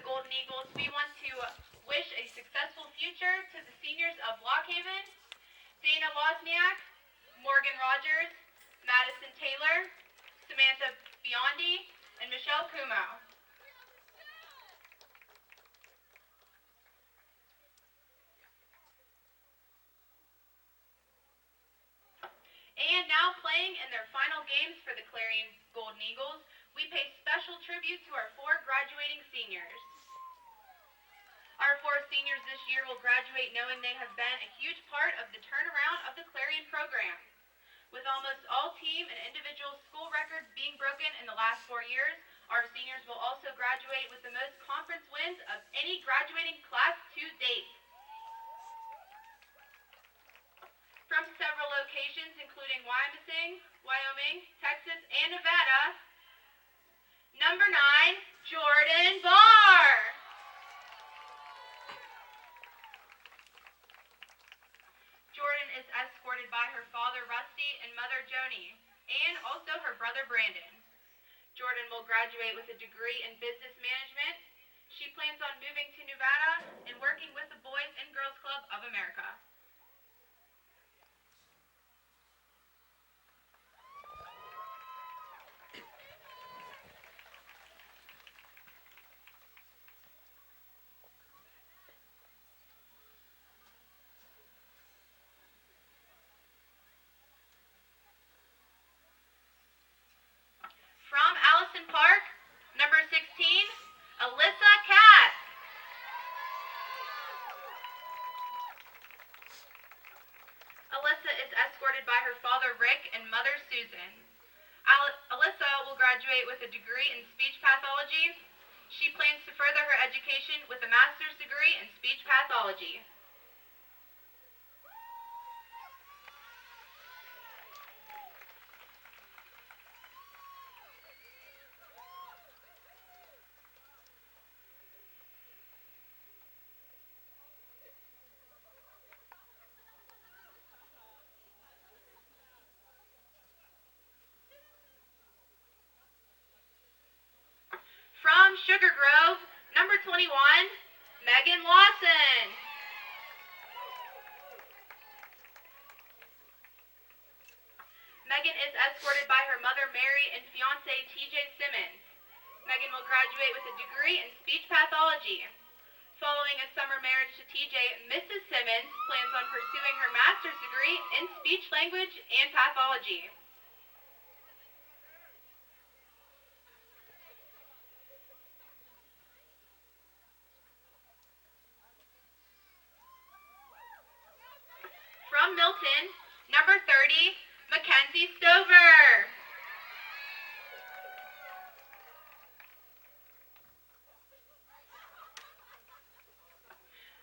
Golden Eagles, we want to wish a successful future to the seniors of Lock Haven, Dana Wozniak, Morgan Rogers, Madison Taylor, Samantha Biondi, and Michelle Kumo. And now playing in their final games for the Clarion Golden Eagles, we pay special tribute to our 4 graduating seniors. Our 4 seniors this year will graduate knowing they have been a huge part of the turnaround of the Clarion program. With almost all team and individual school records being broken in the last 4 years, our seniors will also graduate with the most conference wins of any graduating class to date. From several locations, including Wyoming, Texas, and Nevada, number 9, Jordan Barr. Jordan is escorted by her father, Rusty, and mother, Joni, and also her brother, Brandon. Jordan will graduate with a degree in business management. She plans on moving to Nevada and working with the Boys and Girls Club of America. From Allison Park, number 16, Alyssa Katz. Alyssa is escorted by her father, Rick, and mother, Susan. Alyssa will graduate with a degree in speech pathology. She plans to further her education with a master's degree in speech pathology. From Sugar Grove, number 21, Megan Lawson. Megan is escorted by her mother, Mary, and fiancé, TJ Simmons. Megan will graduate with a degree in speech pathology. Following a summer marriage to TJ, Mrs. Simmons plans on pursuing her master's degree in speech language and pathology. From Milton, number 30, Mackenzie Stover.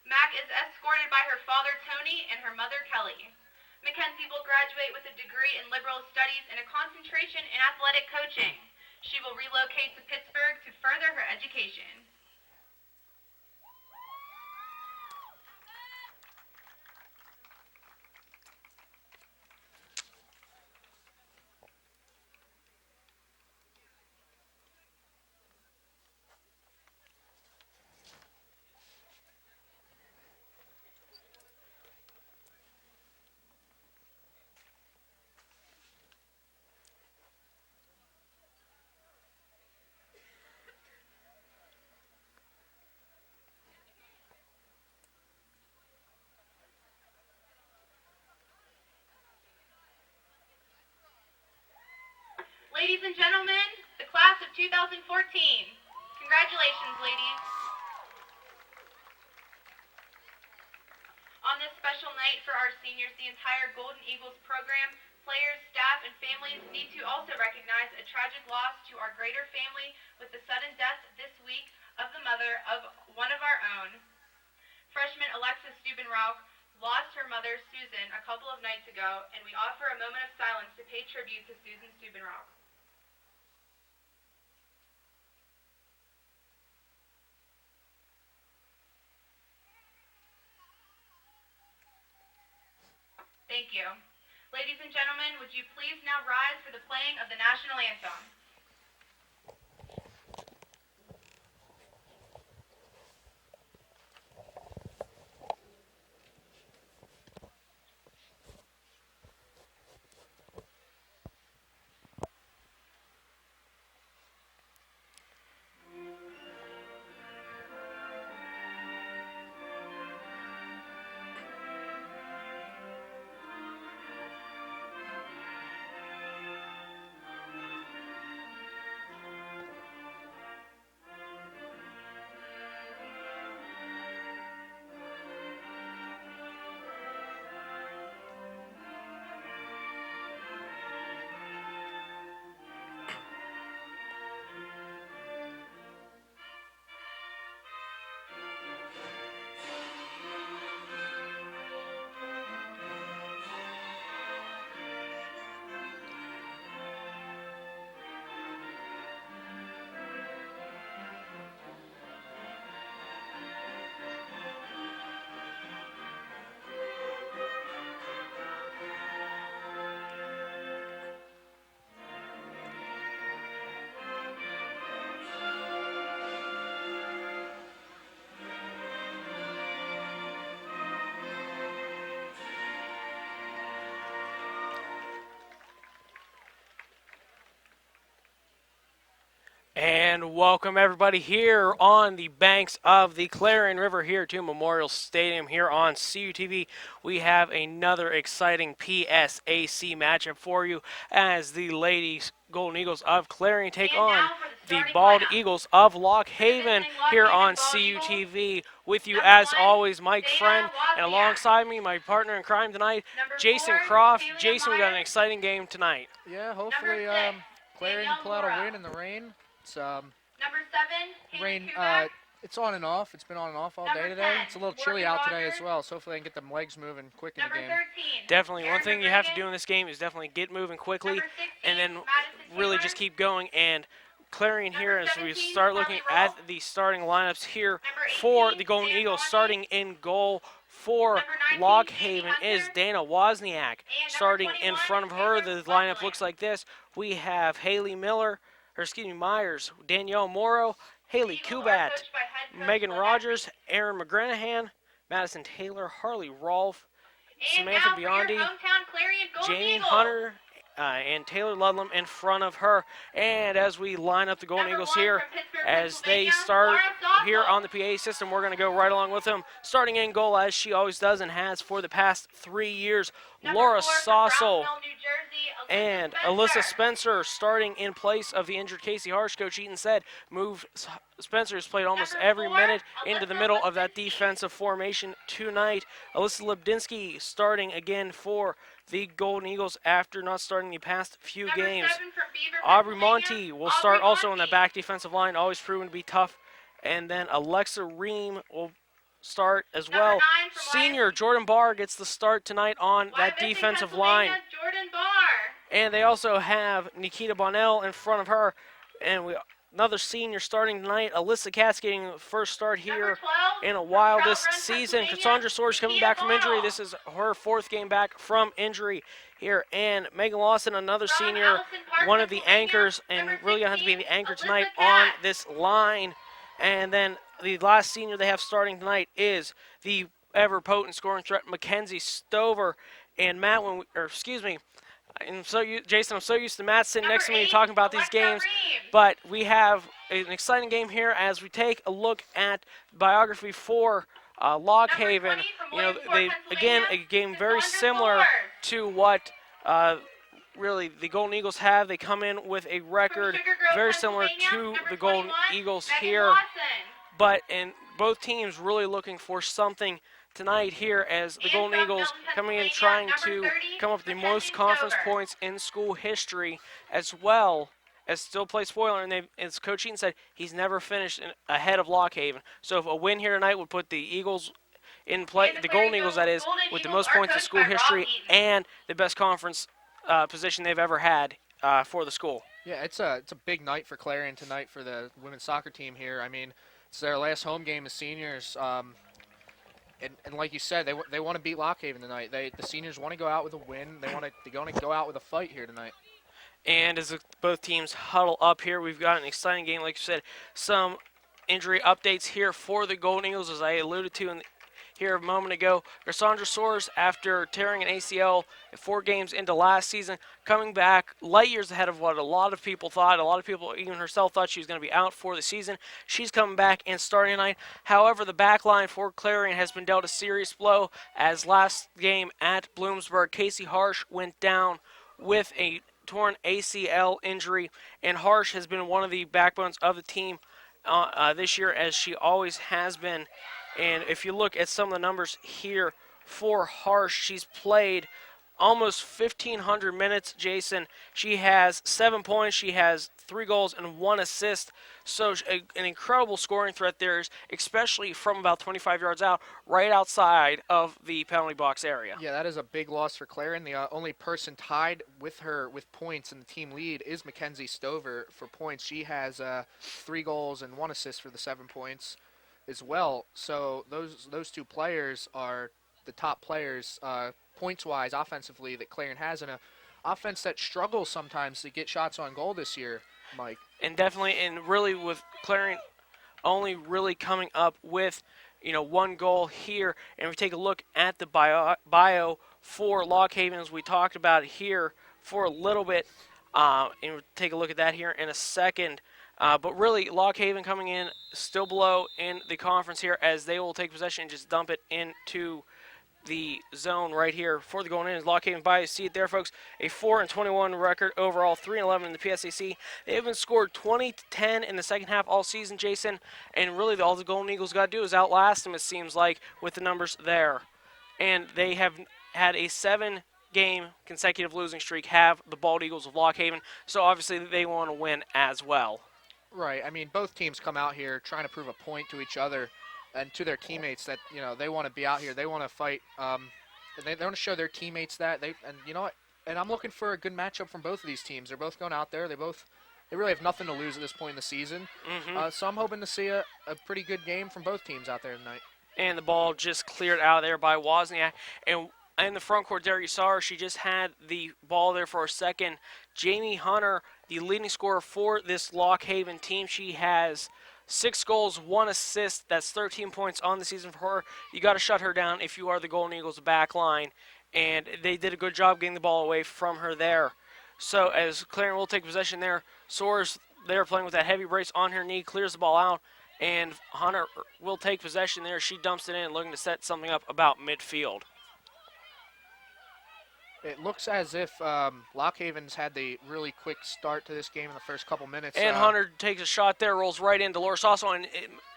Mac is escorted by her father, Tony, and her mother, Kelly. Mackenzie will graduate with a degree in liberal studies and a concentration in athletic coaching. She will relocate to Pittsburgh to further her education. Ladies and gentlemen, the class of 2014. Congratulations, ladies. On this special night for our seniors, the entire Golden Eagles program, players, staff, and families need to also recognize a tragic loss to our greater family with the sudden death this week of the mother of one of our own. Freshman Alexis Stubenrauch lost her mother, Susan, a couple of nights ago, and we offer a moment of silence to pay tribute to Susan Stubenrauch. Thank you. Ladies and gentlemen, would you please now rise for the playing of the national anthem? And welcome everybody here on the banks of the Clarion River here to Memorial Stadium here on CUTV. We have another exciting PSAC matchup for you as the ladies Golden Eagles of Clarion take on the Bald Eagles of Lock Haven here on CUTV. With you as always, Mike Friend, and alongside me, my partner in crime tonight, Jason Croft. Jason, we got an exciting game tonight. Yeah, hopefully Clarion can pull out a win in the rain. It's Number 7, rain. Kubak. It's on and off. It's been on and off all day today. It's a little chilly out today as well, so hopefully I can get them legs moving quick in the Number game. 13. Definitely. One thing you have to do in this game is definitely get moving quickly Number 16, and then Madison really Taylor. just keep going. And Clarion here, as we 17, start looking Harley at Roll. the starting lineups here Number 18, for the Golden Dan Eagles, Bondi. starting in goal for Number 19, Lock Katie Haven Hunter. is Dana Wozniak. And Starting number in 21, front of her, Taylor the lineup Buckland. looks like this. We have Haley Miller, Myers, Danielle Morrow, Haley Eagles are Kubat, coached by head coach Megan Lynette Rogers, Aaron McGranahan, Madison Taylor, Harley Rolfe, And Samantha now for your Biondi, hometown Clarion Golden Jane Eagles. Hunter, and Taylor Ludlam in front of her. And as we line up the Golden Number Eagles 1 here, from Pittsburgh, as they Pennsylvania, start Laura Stossel. here on the PA system, we're going to go right along with them. Starting in goal, as she always does and has for the past 3 years, Number Laura 4 from Stossel. Brownsville, New Jersey, And Alyssa Spencer starting in place of the injured Casey Harsh. Coach Eaton said Spencer has played almost Number every 4, minute into the Alyssa middle of that Lipinski. defensive formation tonight. Alyssa Libdinsky starting again for the Golden Eagles after not starting the past few Number games. 7 from Beaver, Aubrey Pennsylvania, Monty will Aubrey start also on the Monty. back defensive line, always proven to be tough. And then Alexa Ream will start as Number well. 9 from Senior Jordan Barr gets the start tonight on that Wyomissing, defensive Pennsylvania, line. Jordan Barr. And they also have Nikita Bonnell in front of her. And another senior starting tonight. Alyssa Katz getting the first start Number here 12 in a from while Trout this Run, season. Pennsylvania, Cassandra Soares coming Nikita back from injury. Bonnell. This is her 4th game back from injury here. And Megan Lawson, another From senior, Allison Park, one of the Pennsylvania, anchors, and number really going to have to be 16, the anchor Alyssa tonight on Katz. this line. And then the last senior they have starting tonight is the ever-potent scoring threat, Mackenzie Stover. And Matt, Jason, I'm so used to Matt sitting Number next to me 8, talking about these Alexa games, Ream. but we have an exciting game here as we take a look at biography for Lock Number Haven. 20 from You know, Williamsport, they again Pennsylvania, a game very Cassandra similar Soares. to what really the Golden Eagles have. They come in with a record From Sugar Grove, very similar Pennsylvania, to number the Golden 21, Eagles Megan here, Lawson. but in both teams really looking for something tonight here as the And Golden from Eagles Milton, coming in Pennsylvania, trying number to 30, come up with the Mackenzie most conference Stover. points in school history, as well as still play spoiler. And as Coach Eaton said, he's never finished ahead of Lock Haven. So if a win here tonight would put the Eagles in play, And the Golden Clarion Eagles that is, Golden with the Eagles most are points in coached school by Rob history Eaton. and the best conference position they've ever had for the school. Yeah, it's a big night for Clarion tonight for the women's soccer team here. I mean, it's their last home game as seniors. And like you said, they want to beat Lock Haven tonight. The seniors want to go out with a win. They want to go out with a fight here tonight. And as both teams huddle up here, we've got an exciting game. Like you said, some injury updates here for the Golden Eagles, as I alluded to here a moment ago. Cassandra Soares, after tearing an ACL 4 games into last season, coming back light years ahead of what a lot of people thought. A lot of people, even herself, thought she was going to be out for the season. She's coming back and starting tonight. However, the back line for Clarion has been dealt a serious blow, as last game at Bloomsburg, Casey Harsh went down with a torn ACL injury, and Harsh has been one of the backbones of the team this year, as she always has been. And if you look at some of the numbers here for Harsh, she's played almost 1,500 minutes, Jason. She has 7 points. She has 3 goals and 1 assist. So an incredible scoring threat there, especially from about 25 yards out, right outside of the penalty box area. Yeah, that is a big loss for Clarion. The only person tied with her with points in the team lead is Mackenzie Stover for points. She has 3 goals and 1 assist for the 7 points as well. So those 2 players are the top players points-wise offensively that Clarion has, in a offense that struggles sometimes to get shots on goal this year, Mike. And definitely, and really with Clarion only really coming up with 1 goal here. And we take a look at the bio for Lock Haven, as we talked about here for a little bit. And we'll take a look at that here in a second. But really, Lock Haven coming in still below in the conference here as they will take possession and just dump it into the zone right here for the going in. Lock Haven by, you see it there, folks. A 4-21 record overall, 3-11 in the PSAC. They haven't scored 20-10 in the second half all season, Jason. And really, all the Golden Eagles got to do is outlast them, it seems like, with the numbers there. And they have had a 7-game consecutive losing streak, have the Bald Eagles of Lock Haven. So obviously, they want to win as well. Right. I mean, both teams come out here trying to prove a point to each other and to their teammates that, they want to be out here. They want to fight. And they want to show their teammates that. And you know what? And I'm looking for a good matchup from both of these teams. They're both going out there. They really have nothing to lose at this point in the season. So I'm hoping to see a pretty good game from both teams out there tonight. And the ball just cleared out of there by Wozniak. And in the front court there, you saw her. She just had the ball there for a second. Jamie Hunter, the leading scorer for this Lock Haven team. She has 6 goals, 1 assist. That's 13 points on the season for her. You got to shut her down if you are the Golden Eagles back line. And they did a good job getting the ball away from her there. So as Clarion will take possession there, Soares there playing with that heavy brace on her knee, clears the ball out. And Hunter will take possession there. She dumps it in, looking to set something up about midfield. It looks as if Lock Haven's had the really quick start to this game in the first couple minutes. And Hunter takes a shot there, rolls right into Loris also. And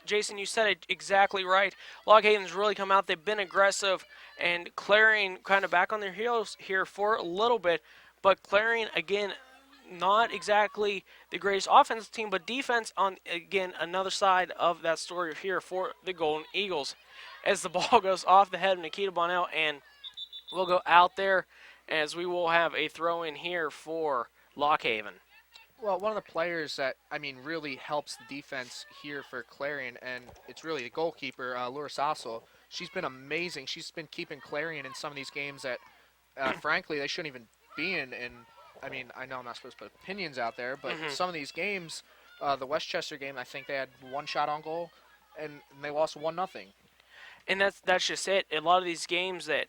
Jason, you said it exactly right. Lock Haven's really come out. They've been aggressive. And Clarion kind of back on their heels here for a little bit. But Clarion, again, not exactly the greatest offensive team, but defense on, again, another side of that story here for the Golden Eagles. As the ball goes off the head of Nikita Bonnell, and we'll go out there as we will have a throw in here for Lock Haven. Well, one of the players that, really helps the defense here for Clarion, and it's really the goalkeeper, Laura Sasso. She's been amazing. She's been keeping Clarion in some of these games that, frankly, they shouldn't even be in. And, I know I'm not supposed to put opinions out there, but some of these games, the Westchester game, I think they had 1 shot on goal, and they lost 1-0. And that's just it. A lot of these games that,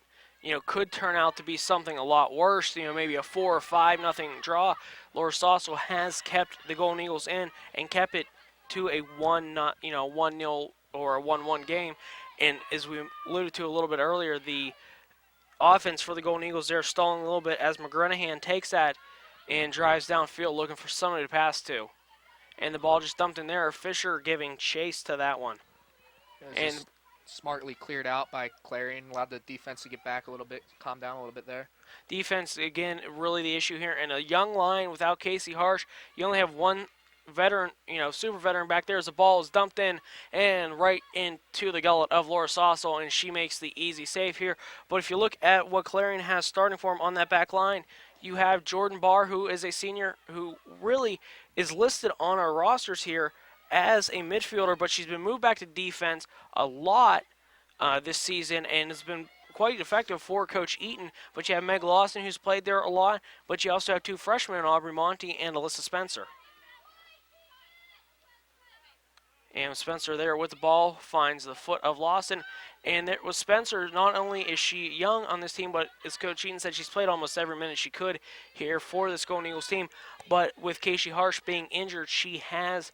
could turn out to be something a lot worse, maybe a 4 or 5-0 draw. Laura Sasso has kept the Golden Eagles in and kept it to a 1-0 or a 1-1 game. And as we alluded to a little bit earlier, the offense for the Golden Eagles, they're stalling a little bit as McGranahan takes that and drives downfield looking for somebody to pass to. And the ball just dumped in there. Fisher giving chase to that one. And smartly cleared out by Clarion, allowed the defense to get back a little bit, calm down a little bit there. Defense, again, really the issue here. And a young line without Casey Harsh, you only have one veteran, super veteran back there as the ball is dumped in and right into the gullet of Laura Sasso, and she makes the easy save here. But if you look at what Clarion has starting for him on that back line, you have Jordan Barr, who is a senior who really is listed on our rosters here as a midfielder, but she's been moved back to defense a lot this season and has been quite effective for Coach Eaton. But you have Meg Lawson, who's played there a lot, but you also have 2 freshmen, Aubrey Monty and Alyssa Spencer. And Spencer there with the ball finds the foot of Lawson. And there was Spencer. Not only is she young on this team, but as Coach Eaton said, she's played almost every minute she could here for this Golden Eagles team. But with Casey Harsh being injured, she has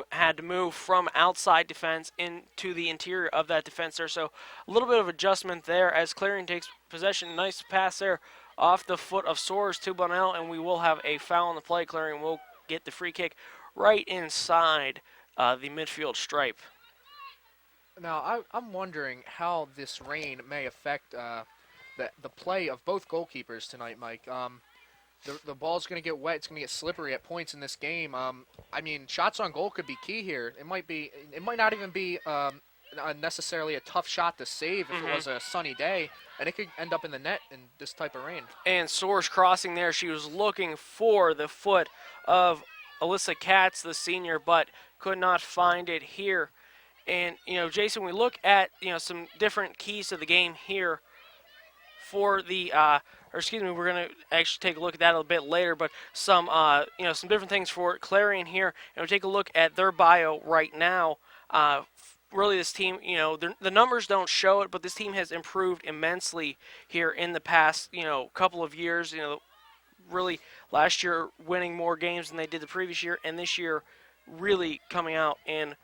had to move from outside defense into the interior of that defense there. So a little bit of adjustment there as Clarion takes possession. Nice pass there off the foot of Soares to Bonnell, and we will have a foul on the play. Clarion will get the free kick right inside the midfield stripe. Now, I'm wondering how this rain may affect the play of both goalkeepers tonight, Mike. The ball's going to get wet. It's going to get slippery at points in this game. Shots on goal could be key here. It might not even be necessarily a tough shot to save if it was a sunny day, and it could end up in the net in this type of rain. And Soares crossing there. She was looking for the foot of Alyssa Katz, the senior, but could not find it here. And, Jason, we look at, some different keys to the game here for the, we're going to actually take a look at that a little bit later, but some different things for Clarion here. And we'll take a look at their bio right now. Really, this team, the numbers don't show it, but this team has improved immensely here in the past, couple of years. really last year winning more games than they did the previous year, and this year really coming out and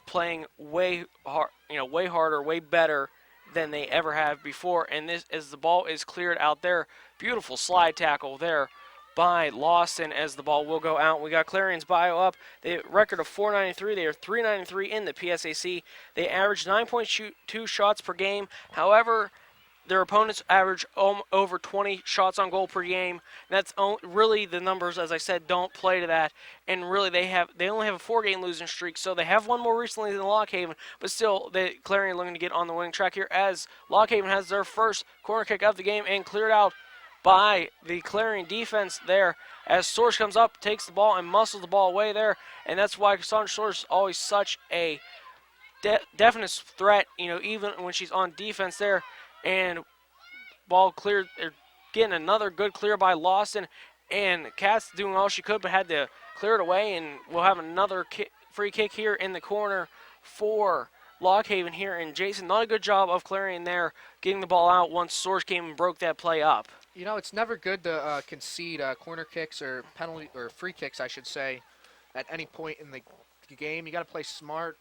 playing way hard, way harder, way better than they ever have before. And this, as the ball is cleared out there, beautiful slide tackle there by Lawson as the ball will go out. We got Clarion's bio up. They record of 493. They are 393 in the PSAC. They average 9.2 shots per game. However, their opponents average over 20 shots on goal per game. That's really the numbers, as I said, don't play to that. And really, they only have a 4-game losing streak, so they have won more recently than Lockhaven. But still, Clarion looking to get on the winning track here as Lockhaven has their first corner kick of the game and cleared out by the Clarion defense there. As Source comes up, takes the ball and muscles the ball away there, and that's why Cassandra Source is always such a definite threat. Even when she's on defense there. And ball cleared, getting another good clear by Lawson. And Katz doing all she could but had to clear it away. And we'll have another free kick here in the corner for Lockhaven here. And Jason, not a good job of Clarion there, getting the ball out once Source came and broke that play up. It's never good to concede corner kicks or penalty or free kicks, I should say, at any point in the game. You got to play smart.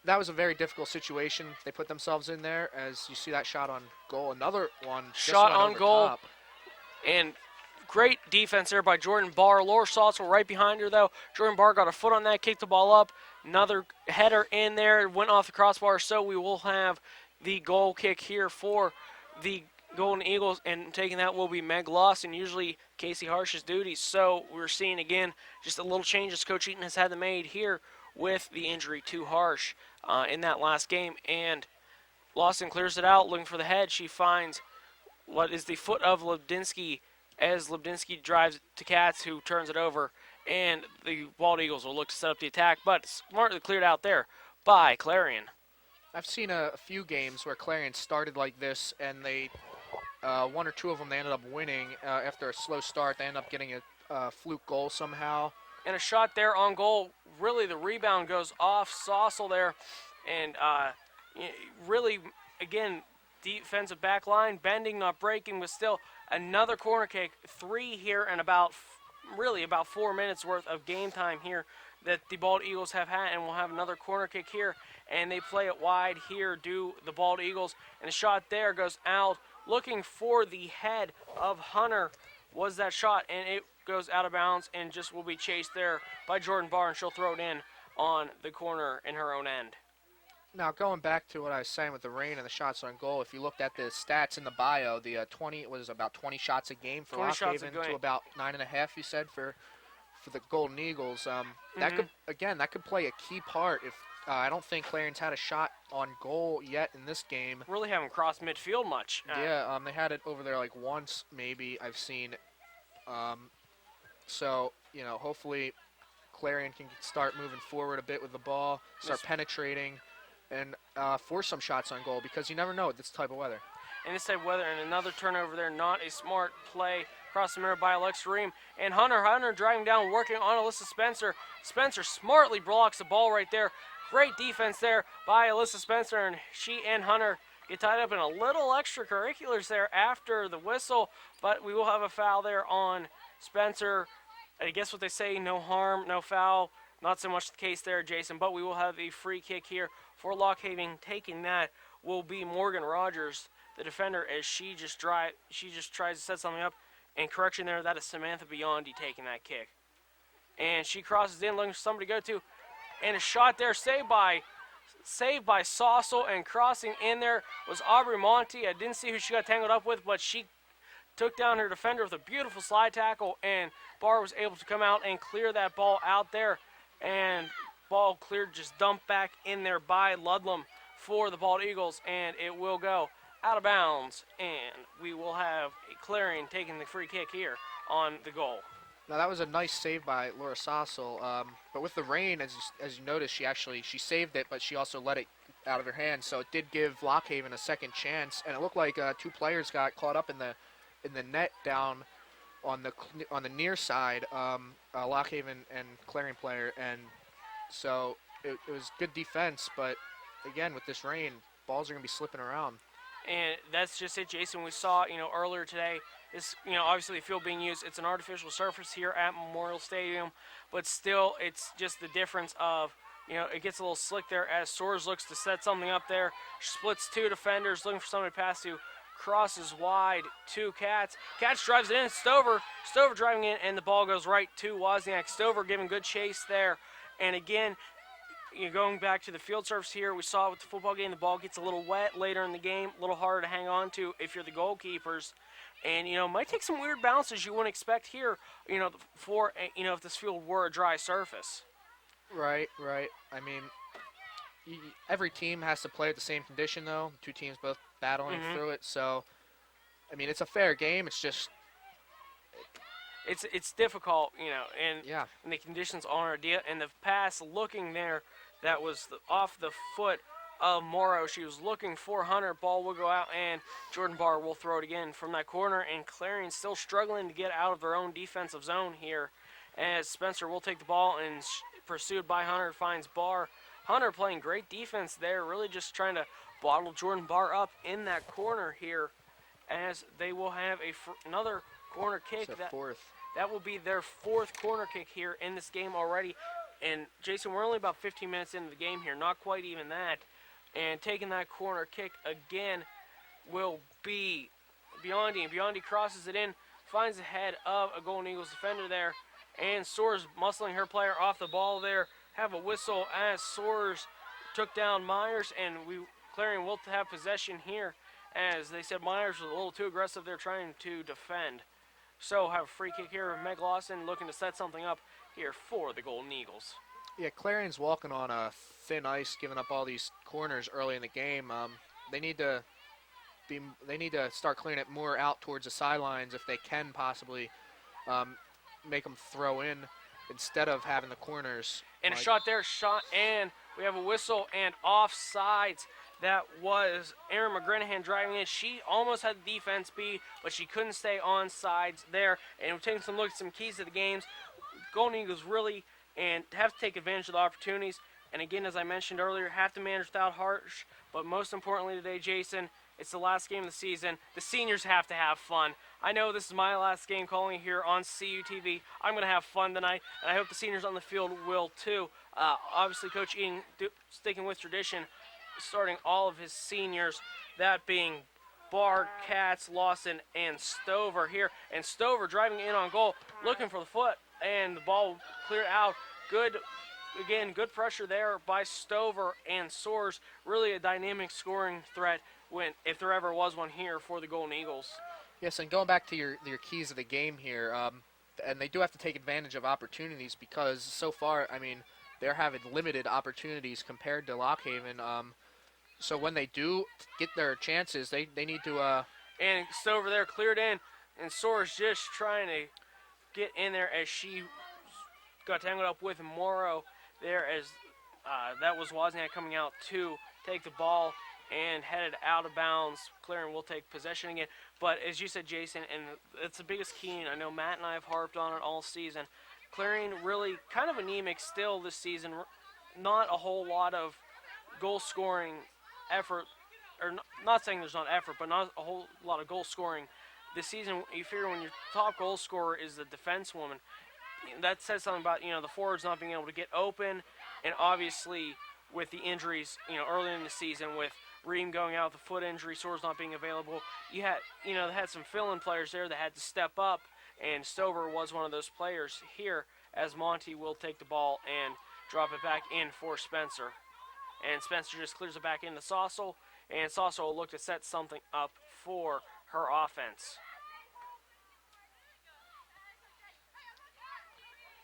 That was a very difficult situation they put themselves in there, as you see that shot on goal. Another one shot on goal. Top. And great defense there by Jordan Barr. Laura Saltzell right behind her, though. Jordan Barr got a foot on that, kicked the ball up. Another header in there, went off the crossbar. So we will have the goal kick here for the Golden Eagles, and taking that will be Meg Lawson, usually Casey Harsh's duties. So we're seeing, again, just a little changes Coach Eaton has had to made here with the injury to Harsh in that last game. And Lawson clears it out, looking for the head. She finds what is the foot of Lebdinsky as Lebdinsky drives to Katz, who turns it over. And the Bald Eagles will look to set up the attack, but smartly cleared out there by Clarion. I've seen a few games where Clarion started like this, and they one or two of them they ended up winning after a slow start. They ended up getting a fluke goal somehow. And a shot there on goal. Really, the rebound goes off Saucel there. And really, again, defensive back line, bending, not breaking, but still another corner kick. 3 here and about 4 minutes worth of game time here that the Bald Eagles have had. And we'll have another corner kick here. And they play it wide here, do the Bald Eagles. And the shot there goes out, looking for the head of Hunter was that shot. And it goes out of bounds and just will be chased there by Jordan Barr, and she'll throw it in on the corner in her own end. Now, going back to what I was saying with the rain and the shots on goal, if you looked at the stats in the bio, the 20 was about 20 shots a game for Lockhaven to about 9.5, you said, for the Golden Eagles. That could play a key part. If I don't think Clarion's had a shot on goal yet in this game. Really haven't crossed midfield much. They had it over there like once, maybe, I've seen. So, hopefully Clarion can start moving forward a bit with the ball, start penetrating, and force some shots on goal, because you never know with this type of weather. And this type of weather, and another turnover there, not a smart play across the mirror by Alexa Ream. And Hunter driving down, working on Alyssa Spencer. Spencer smartly blocks the ball right there. Great defense there by Alyssa Spencer, and she and Hunter get tied up in a little extracurriculars there after the whistle, but we will have a foul there on Spencer. I guess what they say, no harm, no foul. Not so much the case there, Jason, but we will have a free kick here for Lockhaven. Taking that will be Morgan Rogers, the defender, as she just tries to set something up. And correction there, that is Samantha Biondi taking that kick. And she crosses in, looking for somebody to go to. And a shot there, saved by Saucel, and crossing in there was Aubrey Monty. I didn't see who she got tangled up with, but she took down her defender with a beautiful slide tackle, and Barr was able to come out and clear that ball out there. And ball cleared, just dumped back in there by Ludlam for the Bald Eagles, and it will go out of bounds, and we will have a Clarion taking the free kick here on the goal. Now, that was a nice save by Laura Saucel, but with the rain, as you noticed, she saved it, but she also let it out of her hands, so it did give Lockhaven a second chance, and it looked like 2 players got caught up in the net down on the near side, Lockhaven and Clarion player, and so it was good defense, but again, with this rain, balls are going to be slipping around. And that's just it, Jason. We saw, earlier today This, obviously the field being used, it's an artificial surface here at Memorial Stadium, but still, it's just the difference of, it gets a little slick there as Soares looks to set something up there. Splits two defenders, looking for somebody to pass to. Crosses wide to Katz. Katz drives it in. Stover driving in, and the ball goes right to Wozniak. Stover giving good chase there. And again, going back to the field surface here, we saw with the football game, the ball gets a little wet later in the game, a little harder to hang on to if you're the goalkeepers. And, might take some weird bounces you wouldn't expect here, for, if this field were a dry surface. Right. I mean, every team has to play at the same condition, though. Two teams both battling through it. So, I mean, it's a fair game. It's just... It's difficult, and the conditions aren't ideal. And the pass looking there, that was off the foot of Morrow. She was looking for Hunter. Ball will go out, and Jordan Barr will throw it again from that corner. And Clarion still struggling to get out of their own defensive zone here, as Spencer will take the ball and pursued by Hunter finds Barr. Hunter playing great defense there, really just trying to bottle Jordan Barr up in that corner here, as they will have another corner kick. That will be their fourth corner kick here in this game already. And Jason, we're only about 15 minutes into the game here, not quite even that. And taking that corner kick again will be Biondi. And Biondi crosses it in, finds the head of a Golden Eagles defender there. And Soares muscling her player off the ball there. Have a whistle as Soares took down Myers, and Clarion will have possession here, as they said Myers was a little too aggressive there trying to defend. So have a free kick here. Meg Lawson looking to set something up here for the Golden Eagles. Yeah, Clarion's walking on a thin ice, giving up all these corners early in the game. They need to start clearing it more out towards the sidelines if they can possibly make them throw in instead of having the corners. And a shot there, and we have a whistle and offsides. That was Erin McGranahan driving in. She almost had the defense beat, but she couldn't stay on sides there. And we're taking some look at some keys to the games. Golden Eagles really have to take advantage of the opportunities. And again, as I mentioned earlier, have to manage without Harsh. But most importantly today, Jason, it's the last game of the season. The seniors have to have fun. I know this is my last game calling here on CUTV. I'm going to have fun tonight, and I hope the seniors on the field will too. Obviously, Coach Eaton sticking with tradition, starting all of his seniors, that being Barr, Katz, Lawson, and Stover here. And Stover driving in on goal, looking for the foot, and the ball cleared out. Good pressure there by Stover and Soares. Really a dynamic scoring threat if there ever was one here for the Golden Eagles. Yes, and going back to your keys of the game here, and they do have to take advantage of opportunities because so far, I mean, they're having limited opportunities compared to Lockhaven. So when they do get their chances, they need to... And Stover there cleared in, and Soares just trying to get in there as she got tangled up with Morrow there, as that was Wozniak coming out to take the ball and headed out of bounds. Clarion will take possession again. But as you said, Jason, and it's the biggest key, and I know Matt and I have harped on it all season, Clarion really kind of anemic still this season. Not a whole lot of goal-scoring effort, or not saying there's not effort, but not a whole lot of goal-scoring this season. You figure when your top goal scorer is the defensewoman, that says something about, the forwards not being able to get open, and obviously with the injuries, early in the season with Ream going out with a foot injury, Soares not being available, they had some fill-in players there that had to step up, and Stover was one of those players here, as Monty will take the ball and drop it back in for Spencer. And Spencer just clears it back into Saucel, and Saucel will look to set something up for her offense.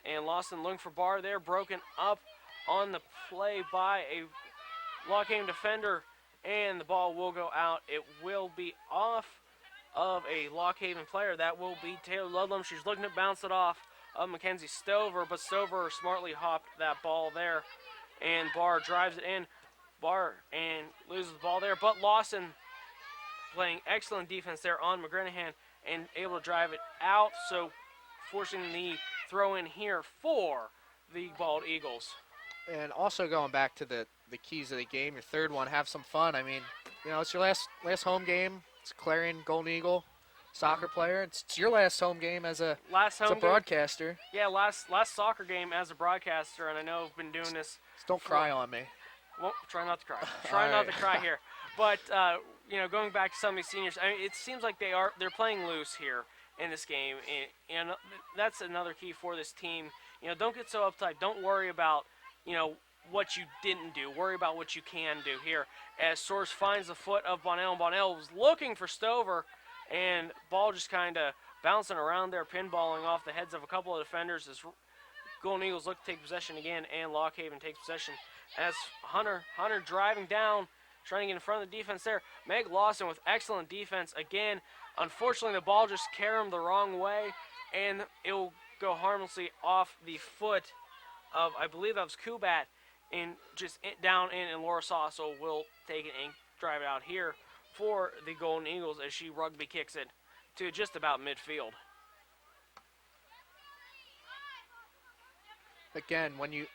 And Lawson looking for Barr there, broken up on the play by a Lockhaven defender, and the ball will go out. It will be off of a Lockhaven player. That will be Taylor Ludlam. She's looking to bounce it off of Mackenzie Stover, but Stover smartly hopped that ball there, and Barr drives it in. Barr and loses the ball there, but Lawson playing excellent defense there on McGranahan and able to drive it out, so forcing the throw in here for the Bald Eagles. And also going back to the keys of the game, your third one, have some fun. I mean, it's your last home game. It's Clarion, Golden Eagle. soccer player. It's your last home game as a Last home game. broadcaster. Yeah, last soccer game as a broadcaster, and I know I've been doing this. Just don't cry on me. Well, try not to cry. Try not right. to cry here. But going back to some of these seniors, I mean, it seems like they're playing loose here in this game, and that's another key for this team. Don't get so uptight. Don't worry about what you didn't do. Worry about what you can do here. As Soares finds the foot of Bonnell, and Bonnell was looking for Stover, and ball just kind of bouncing around there, pinballing off the heads of a couple of defenders as Golden Eagles look to take possession again, and Lockhaven takes possession as Hunter driving down, trying to get in front of the defense there. Meg Lawson with excellent defense again. Unfortunately, the ball just carried him the wrong way, and it will go harmlessly off the foot of, I believe that was Kubat, and just down in, and Laura Sasso will take it and drive it out here for the Golden Eagles as she rugby kicks it to just about midfield. Again, when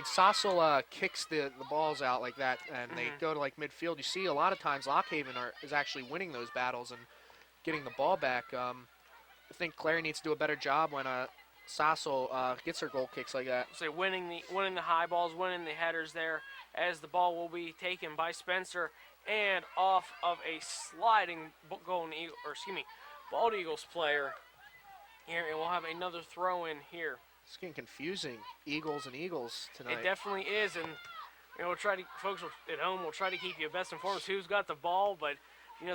Sassel kicks the balls out like that and they go to like midfield, you see a lot of times Lockhaven is actually winning those battles and getting the ball back. I think Clary needs to do a better job when Sassel gets her goal kicks like that. So winning the high balls, winning the headers there, as the ball will be taken by Spencer and off of a sliding Bald Eagles player here, and we'll have another throw in here. It's getting confusing. Eagles and Eagles tonight. It definitely is, and we'll try to, folks at home, we'll try to keep you best informed as who's got the ball, but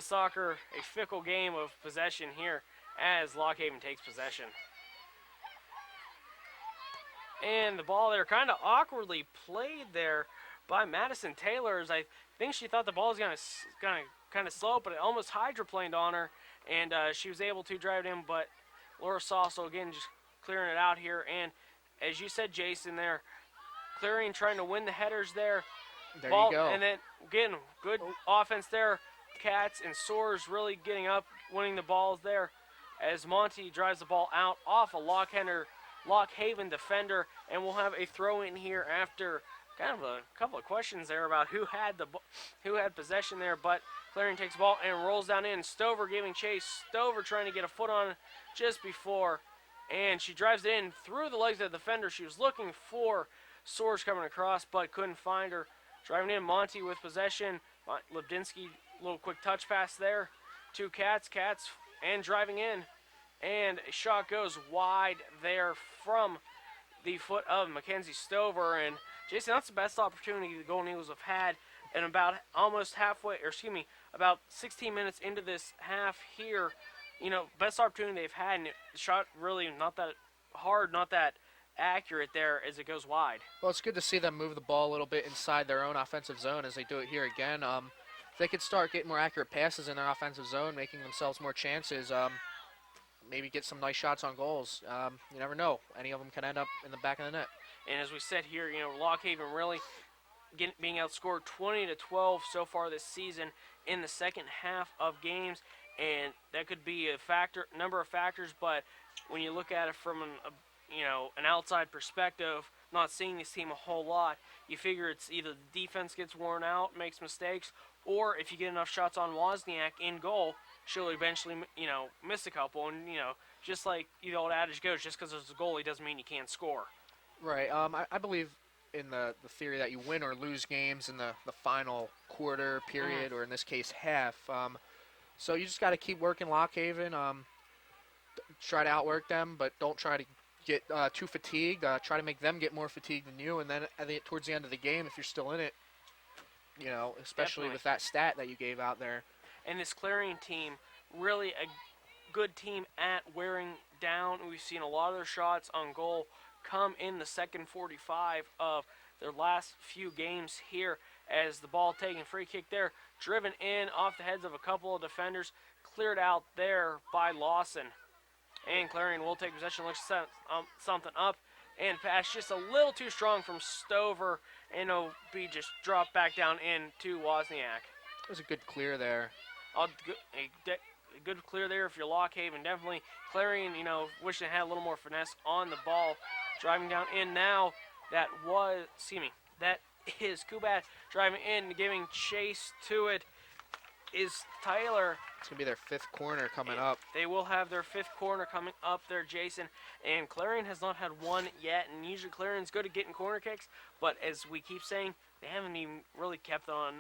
soccer, a fickle game of possession here as Lockhaven takes possession. And the ball there kind of awkwardly played there by Madison Taylor, as I think she thought the ball was going to kind of slow, but it almost hydroplaned on her, and she was able to drive it in, but Laura Sasso again just clearing it out here. And as you said, Jason, there, Clarion trying to win the headers there. There you go. And then, again, good offense there. Cats and Soares really getting up, winning the balls there as Monty drives the ball out off a Lockhaven defender, and we'll have a throw in here after kind of a couple of questions there about who had possession there, but Clarion takes the ball and rolls down in. Stover giving chase. Stover trying to get a foot on just before, and she drives it in through the legs of the defender. She was looking for Soares coming across, but couldn't find her. Driving in, Monty with possession. Lebdinsky, little quick touch pass there to Cats, and driving in. And a shot goes wide there from the foot of Mackenzie Stover. And Jason, that's the best opportunity the Golden Eagles have had, and about about 16 minutes into this half here, best opportunity they've had, and the shot really not that hard, not that accurate there as it goes wide. Well, it's good to see them move the ball a little bit inside their own offensive zone as they do it here again. If they could start getting more accurate passes in their offensive zone, making themselves more chances, maybe get some nice shots on goals. You never know. Any of them can end up in the back of the net. And as we said here, Lockhaven really being outscored 20-12 so far this season in the second half of games, and that could be a number of factors. But when you look at it from an outside perspective, not seeing this team a whole lot, you figure it's either the defense gets worn out, makes mistakes, or if you get enough shots on Wozniak in goal, she'll eventually miss a couple. And just like the old adage goes, just because there's a goalie doesn't mean you can't score. Right. I believe in the theory that you win or lose games in the final quarter, period, or in this case half. So you just got to keep working Lockhaven. Try to outwork them, but don't try to get too fatigued. Try to make them get more fatigued than you, and then towards the end of the game, if you're still in it, especially Definitely. with that stat that you gave out there. And this Clarion team, really a good team at wearing down. We've seen a lot of their shots on goal come in the second 45 of their last few games here, as the ball taking free kick there, driven in off the heads of a couple of defenders, cleared out there by Lawson. And Clarion will take possession, looks something up, and pass just a little too strong from Stover, and it'll be just dropped back down into Wozniak. It was a good clear there. A good clear there if you're Lockhaven. Definitely Clarion, wishing it had a little more finesse on the ball. Driving down in now, that is Kubat driving in, giving chase to it. is Tyler. It's going to be their 5th corner coming up. They will have their 5th corner coming up there, Jason. And Clarion has not had one yet, and usually Clarion's good at getting corner kicks, but as we keep saying, they haven't even really kept on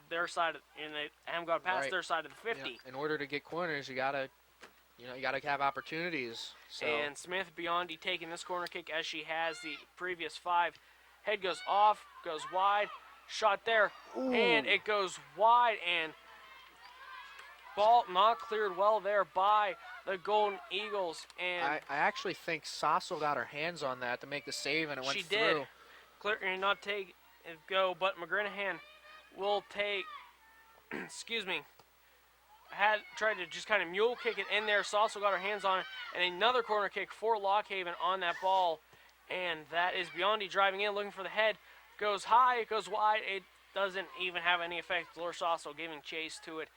their side, and they haven't got past their side of the 50. Yeah. In order to get corners, you gotta have opportunities. So. And Smith Biondi taking this corner kick as she has the previous 5. Head goes off, goes wide, shot there, and it goes wide, and ball not cleared well there by the Golden Eagles. And I actually think Sasso got her hands on that to make the save, and it went through. She did. Clarion not take it go, but McGranahan will take, excuse me, had tried to just kind of mule kick it in there. Sasso got her hands on it, and another corner kick for Lockhaven on that ball. And that is Biondi driving in, looking for the head. Goes high, it goes wide. It doesn't even have any effect. Laura Sasso giving chase to it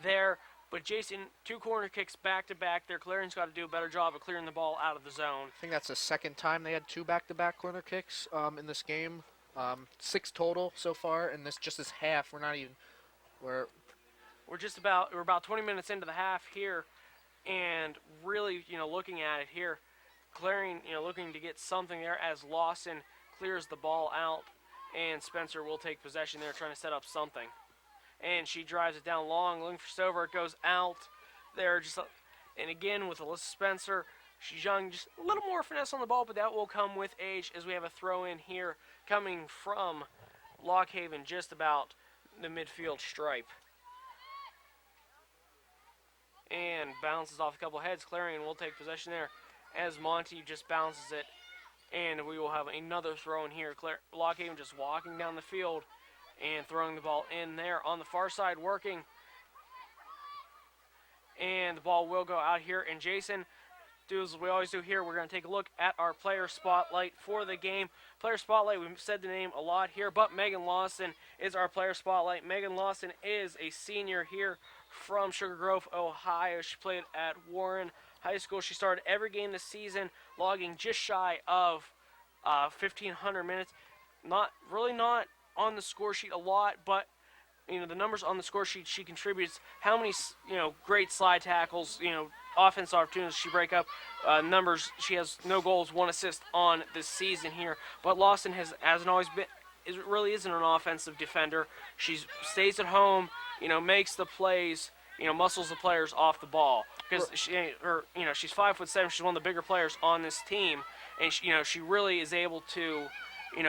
there. But Jason, 2 corner kicks back-to-back there. Clarion's got to do a better job of clearing the ball out of the zone. I think that's the 2nd time they had 2 back-to-back corner kicks in this game. 6 total so far, and this half. We're about 20 minutes into the half here, and really, looking at it here, Clarion, looking to get something there as Lawson clears the ball out, and Spencer will take possession there, trying to set up something. And she drives it down long, looking for Stover. It goes out there, and again with Alyssa Spencer. She's young, just a little more finesse on the ball, but that will come with age as we have a throw in here coming from Lockhaven, just about the midfield stripe. And bounces off a couple heads. Clarion will take possession there as Monty just bounces it. And we will have another throw in here. Lockhaven just walking down the field and throwing the ball in there on the far side, working. And the ball will go out here. And Jason, do as we always do here, we're going to take a look at our player spotlight for the game. Player spotlight, we've said the name a lot here, but Megan Lawson is our player spotlight. Megan Lawson is a senior here from Sugar Grove, Ohio. She played at Warren High School. She started every game this season, logging just shy of 1,500 minutes. Not on the score sheet a lot, but the numbers on the score sheet, she contributes. How many great slide tackles, offense opportunities she break up. Numbers, she has no goals, 1 assist on this season here. But Lawson hasn't always been, really isn't an offensive defender. She stays at home, makes the plays, muscles the players off the ball. Because she's 5'7". She's one of the bigger players on this team, and she really is able to,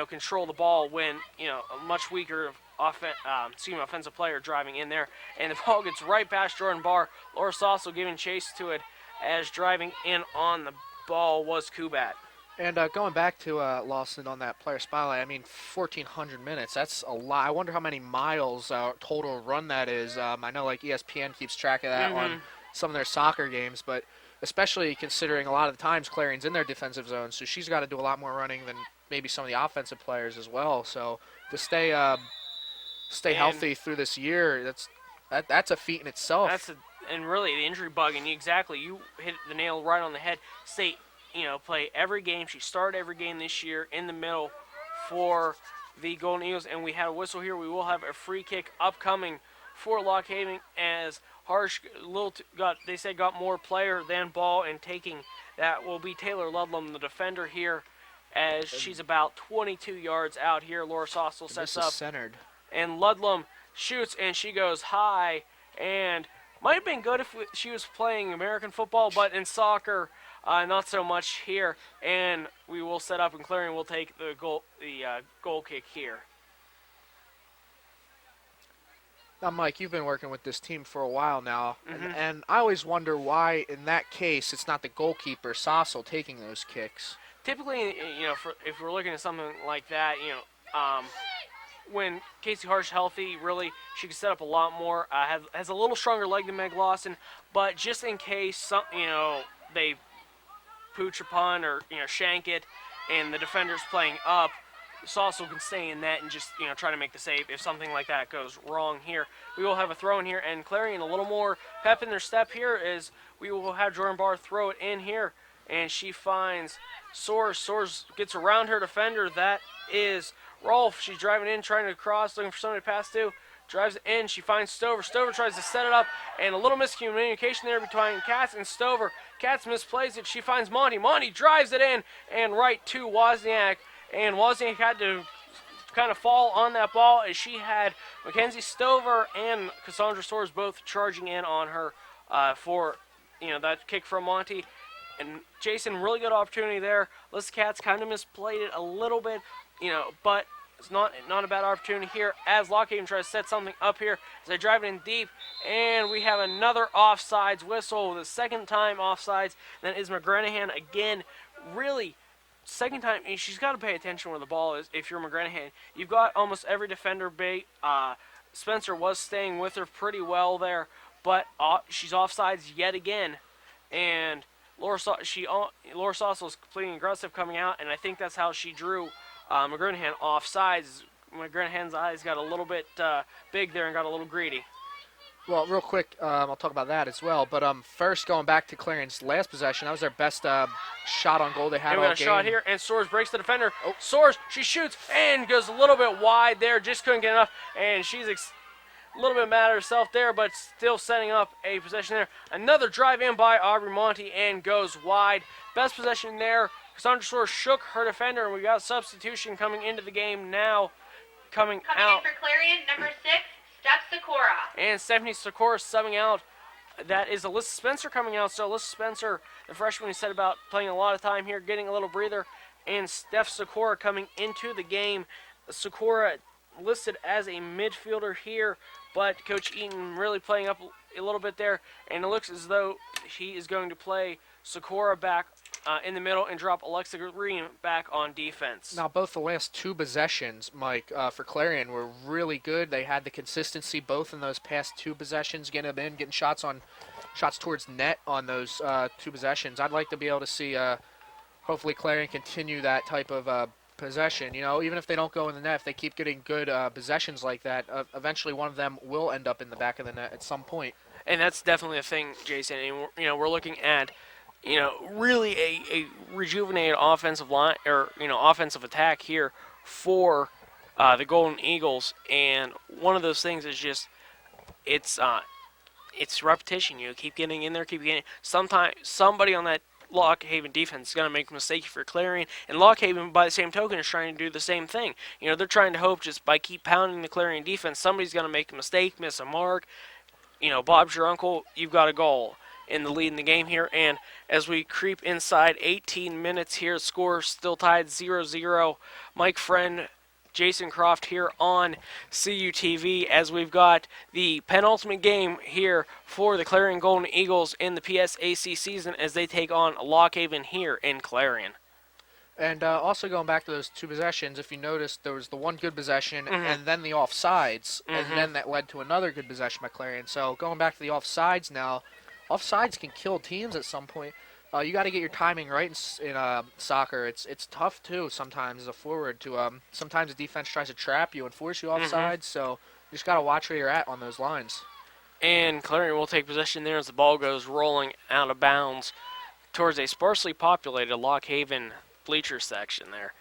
control the ball when a much weaker offensive player driving in there. And the ball gets right past Jordan Barr. Laura Sasso giving chase to it as driving in on the ball was Kubat. And going back to Lawson on that player spotlight, 1,400 minutes, that's a lot. I wonder how many miles total run that is. I know ESPN keeps track of that on some of their soccer games, but especially considering a lot of the times Clarion's in their defensive zone, so she's got to do a lot more running than maybe some of the offensive players as well. So to stay healthy through this year, that's a feat in itself. And really the injury bug, and you hit the nail right on the head. Play every game. She started every game this year in the middle for the Golden Eagles, and we had a whistle here. We will have a free kick upcoming for Lockhaven as Harsh got more player than ball, and taking that will be Taylor Ludlam, the defender here, as she's about 22 yards out here. Laura Sasso sets up, centered, and Ludlam shoots, and she goes high, and might have been good if she was playing American football, but in soccer, not so much here. And we will set up, and Clarion will take the goal kick here. Now, Mike, you've been working with this team for a while now, and I always wonder why, in that case, it's not the goalkeeper, Sasso, taking those kicks. Typically, if we're looking at something like that, when Casey Harsh healthy, really, she can set up a lot more. Has a little stronger leg than Meg Lawson, but just in case they pooch upon or shank it, and the defender's playing up, Sasso can stay in net and just try to make the save if something like that goes wrong here. We will have a throw in here, and Clarion a little more pep in their step here is we will have Jordan Barr throw it in here, and she finds Soares. Soares gets around her defender. That is Rolfe. She's driving in, trying to cross, looking for somebody to pass to. drives it in. She finds Stover. Stover tries to set it up, and a little miscommunication there between Katz and Stover. Katz misplays it. She finds Monty. Monty drives it in and right to Wozniak, and Wozniak had to kind of fall on that ball as she had Mackenzie Stover and Cassandra Soares both charging in on her for that kick from Monty. And Jason, really good opportunity there. Liz Katz kind of misplayed it a little bit, but it's not a bad opportunity here as Lockhaven tries to set something up here as they drive it in deep. And we have another offsides whistle, the second time offsides. Then is McGranahan again, really second time. She's got to pay attention where the ball is if you're McGranahan. You've got almost every defender bait. Spencer was staying with her pretty well there, but she's offsides yet again. And Laura Sauce was completely aggressive coming out, and I think that's how she drew McGranahan offsides. McGranahan's eyes got a little bit big there and got a little greedy. Well, real quick, I'll talk about that as well. But first, going back to Clarion's last possession, that was their best shot on goal they had all game. We got a shot here, and Soares breaks the defender. Soares, she shoots and goes a little bit wide there, just couldn't get enough, and she's a little bit mad at herself there, but still setting up a possession there. Another drive in by Aubrey Monty and goes wide. Best possession there. Cassandra Soares shook her defender, and we got substitution coming into the game now. Coming out. in for Clarion, number 6, Steph Sikora. And Stephanie Sikora subbing out. That is Alyssa Spencer coming out. So Alyssa Spencer, the freshman who said about playing a lot of time here, getting a little breather. And Steph Sikora coming into the game. Sikora listed as a midfielder here, but Coach Eaton really playing up a little bit there, and it looks as though he is going to play Sikora back in the middle and drop Alexa Green back on defense. Now, both the last two possessions, Mike, for Clarion were really good. They had the consistency both in those past two possessions, getting them in, getting shots towards net on those two possessions. I'd like to be able to see, hopefully, Clarion continue that type of possession. Even if they don't go in the net, if they keep getting good possessions like that, eventually one of them will end up in the back of the net at some point. And that's definitely a thing, Jason. And we're looking at really a rejuvenated offensive line or offensive attack here for the Golden Eagles. And one of those things is just it's repetition. Keep getting in there, keep getting. Sometimes somebody on that Lockhaven defense is going to make a mistake for Clarion, and Lockhaven, by the same token, is trying to do the same thing. They're trying to hope just by keep pounding the Clarion defense, somebody's going to make a mistake, miss a mark. Bob's your uncle, you've got a goal in the lead in the game here. And as we creep inside 18 minutes here, score still tied 0-0. Mike Friend, Jason Croft here on CUTV as we've got the penultimate game here for the Clarion Golden Eagles in the PSAC season as they take on Lockhaven here in Clarion. And also going back to those two possessions, if you noticed, there was the one good possession and then the offsides, and then that led to another good possession by Clarion. So going back to the offsides now, offsides can kill teams at some point. You got to get your timing right in soccer. It's tough too sometimes as a forward to sometimes the defense tries to trap you and force you offsides. So you just got to watch where you're at on those lines. And Clarion will take possession there as the ball goes rolling out of bounds towards a sparsely populated Lockhaven bleacher section there.